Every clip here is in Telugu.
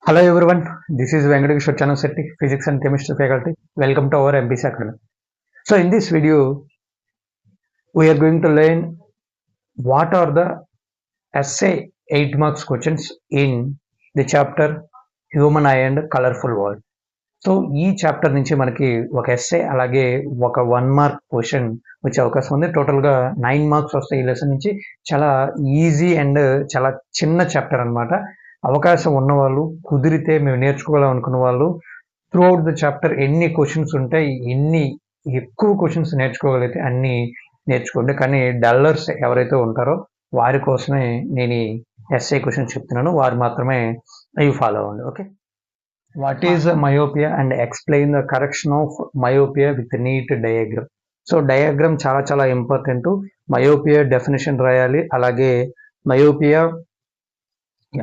Hello everyone, this is Venkateshwar Chanasetti, Physics and Chemistry faculty. Welcome to our MPC Academy. So in this video, we are going to learn what are the essay 8 marks questions in the chapter Human Eye and Colorful World. So ఈ చాప్టర్ నుంచి మనకి ఒక ఎస్సే అలాగే ఒక 1 మార్క్ క్వశ్చన్ వచ్చే అవకాశం ఉంది. టోటల్గా 9 మార్క్స్ వస్తాయి ఈ లెసన్ నుంచి. చాలా ఈజీ అండ్ చాలా చిన్న చాప్టర్ అనమాట. అవకాశం ఉన్నవాళ్ళు, కుదిరితే మేము నేర్చుకోగలం అనుకున్న వాళ్ళు త్రూ అవుట్ ద చాప్టర్ ఎన్ని క్వశ్చన్స్ ఉంటాయి, ఎన్ని ఎక్కువ క్వశ్చన్స్ నేర్చుకోగలిగితే అన్ని నేర్చుకోండి. కానీ డల్లర్స్ ఎవరైతే ఉంటారో వారి కోసమే నేను ఈ ఎస్ఏ క్వశ్చన్ చెప్తున్నాను. వారు మాత్రమే ఇవి ఫాలో అవ్వండి. Okay, what is myopia and explain the correction of myopia with neat diagram. So diagram చాలా చాలా ఇంపార్టెంట్. మయోపియా డెఫినేషన్ రాయాలి, అలాగే మయోపియా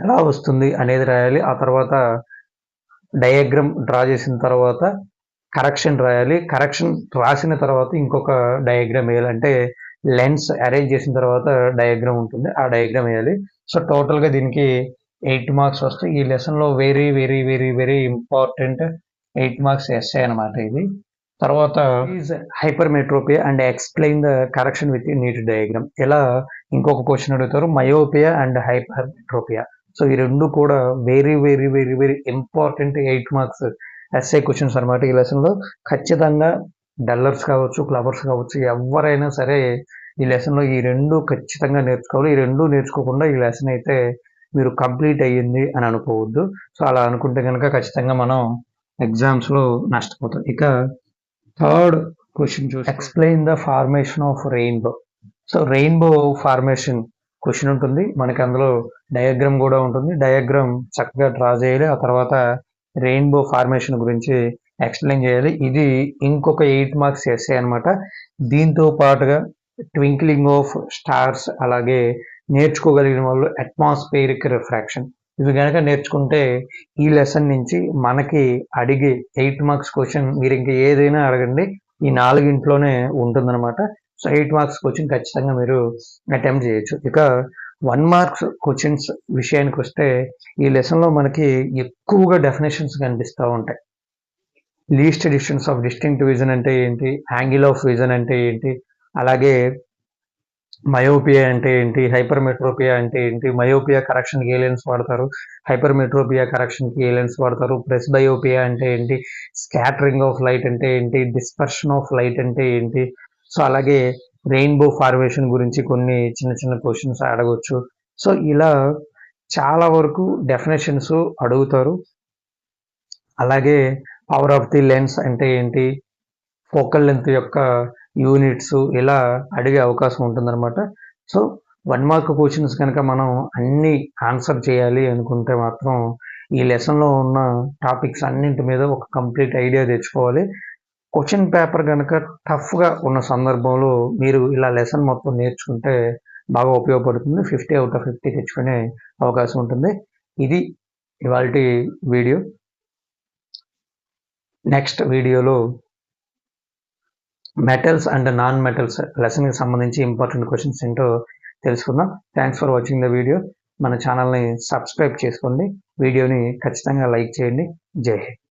ఎలా వస్తుంది అనేది రాయాలి. ఆ తర్వాత డయాగ్రామ్ డ్రా చేసిన తర్వాత కరెక్షన్ రాయాలి. కరెక్షన్ రాసిన తర్వాత ఇంకొక డయాగ్రామ్ వేయాలి. అంటే లెన్స్ అరేంజ్ చేసిన తర్వాత డయాగ్రామ్ ఉంటుంది, ఆ డయాగ్రామ్ వేయాలి. సో టోటల్గా దీనికి 8 మార్క్స్ వస్తాయి. ఈ లెసన్లో very very very very important 8 marks SA అనమాట ఇది. తర్వాత is hypermetropia and explain the correction with neat diagram. ఇలా ఇంకొక క్వశ్చన్ అడుగుతారు, మయోపియా అండ్ హైపర్మెట్రోపియా. సో ఈ రెండు కూడా very very very very important 8 marks SA questions అనమాట. ఈ లెసన్లో ఖచ్చితంగా డల్లర్స్ కావచ్చు, క్లవర్స్ కావచ్చు, ఎవరైనా సరే ఈ లెసన్లో ఈ రెండు ఖచ్చితంగా నేర్చుకోవాలి. ఈ రెండు నేర్చుకోకుండా ఈ లెసన్ అయితే మీరు కంప్లీట్ అయ్యింది అని అనుకోవద్దు. సో అలా అనుకుంటే కనుక ఖచ్చితంగా మనం ఎగ్జామ్స్లో నష్టపోతాం. ఇక థర్డ్ క్వశ్చన్ చూసి explain the formation of rainbow. So rainbow formation question ఉంటుంది మనకి, అందులో డయాగ్రామ్ కూడా ఉంటుంది. డయాగ్రామ్ చక్కగా డ్రా చేయాలి, ఆ తర్వాత రెయిన్బో ఫార్మేషన్ గురించి ఎక్స్ప్లెయిన్ చేయాలి. ఇది ఇంకొక 8 మార్క్స్ ఎస్ఏ అనమాట. దీంతో పాటుగా ట్వింక్లింగ్ ఆఫ్ స్టార్స్, అలాగే నేర్చుకోగలిగిన వాళ్ళు అట్మాస్ఫియరిక్ రిఫ్రాక్షన్, ఇవి కనుక నేర్చుకుంటే ఈ లెసన్ నుంచి మనకి అడిగే 8 మార్క్స్ క్వశ్చన్ మీరు ఇంకా ఏదైనా అడగండి, ఈ 4 ఉంటుందన్నమాట. సో 8 మార్క్స్ క్వశ్చన్ ఖచ్చితంగా మీరు అటెంప్ట్ చేయొచ్చు. ఇక 1 మార్క్స్ క్వశ్చన్స్ విషయానికి వస్తే ఈ లెసన్లో మనకి ఎక్కువగా డెఫినేషన్స్ కనిపిస్తూ ఉంటాయి. Least distance of distinct vision అంటే ఏంటి, యాంగిల్ ఆఫ్ విజన్ అంటే ఏంటి, అలాగే మయోపియా అంటే ఏంటి, హైపర్మెట్రోపియా అంటే ఏంటి, మయోపియా కరెక్షన్కి ఏ లెన్స్ వాడతారు, హైపర్మెట్రోపియా కరెక్షన్కి ఏ లెన్స్ వాడతారు, ప్రెస్బయోపియా అంటే ఏంటి, స్కాటరింగ్ ఆఫ్ లైట్ అంటే ఏంటి, డిస్పర్షన్ ఆఫ్ లైట్ అంటే ఏంటి. సో అలాగే రెయిన్బో ఫార్మేషన్ గురించి కొన్ని చిన్న చిన్న క్వశ్చన్స్ అడగవచ్చు. సో ఇలా చాలా వరకు డెఫినేషన్స్ అడుగుతారు. అలాగే పవర్ ఆఫ్ ది లెన్స్ అంటే ఏంటి, ఫోకల్ లెంత్ యొక్క యూనిట్స్, ఇలా అడిగే అవకాశం ఉంటుందన్నమాట. సో 1 మార్క్ క్వశ్చన్స్ కనుక మనం అన్ని ఆన్సర్ చేయాలి అనుకుంటే మాత్రం ఈ లెసన్లో ఉన్న టాపిక్స్ అన్నింటి మీద ఒక కంప్లీట్ ఐడియా తెచ్చుకోవాలి. క్వశ్చన్ పేపర్ కనుక టఫ్గా ఉన్న సందర్భంలో మీరు ఇలా లెసన్ మొత్తం నేర్చుకుంటే బాగా ఉపయోగపడుతుంది. 50 out of 50 తెచ్చుకునే అవకాశం ఉంటుంది. ఇది ఇవాల్టి వీడియో. నెక్స్ట్ వీడియోలో మెటల్స్ అండ్ నాన్ మెటల్స్ లెసన్కి సంబంధించి ఇంపార్టెంట్ క్వశ్చన్స్ ఏంటో తెలుసుకుందాం. Thanks for watching the video. మన ఛానల్ని సబ్స్క్రైబ్ చేసుకోండి, వీడియోని ఖచ్చితంగా లైక్ చేయండి. జై హింద్.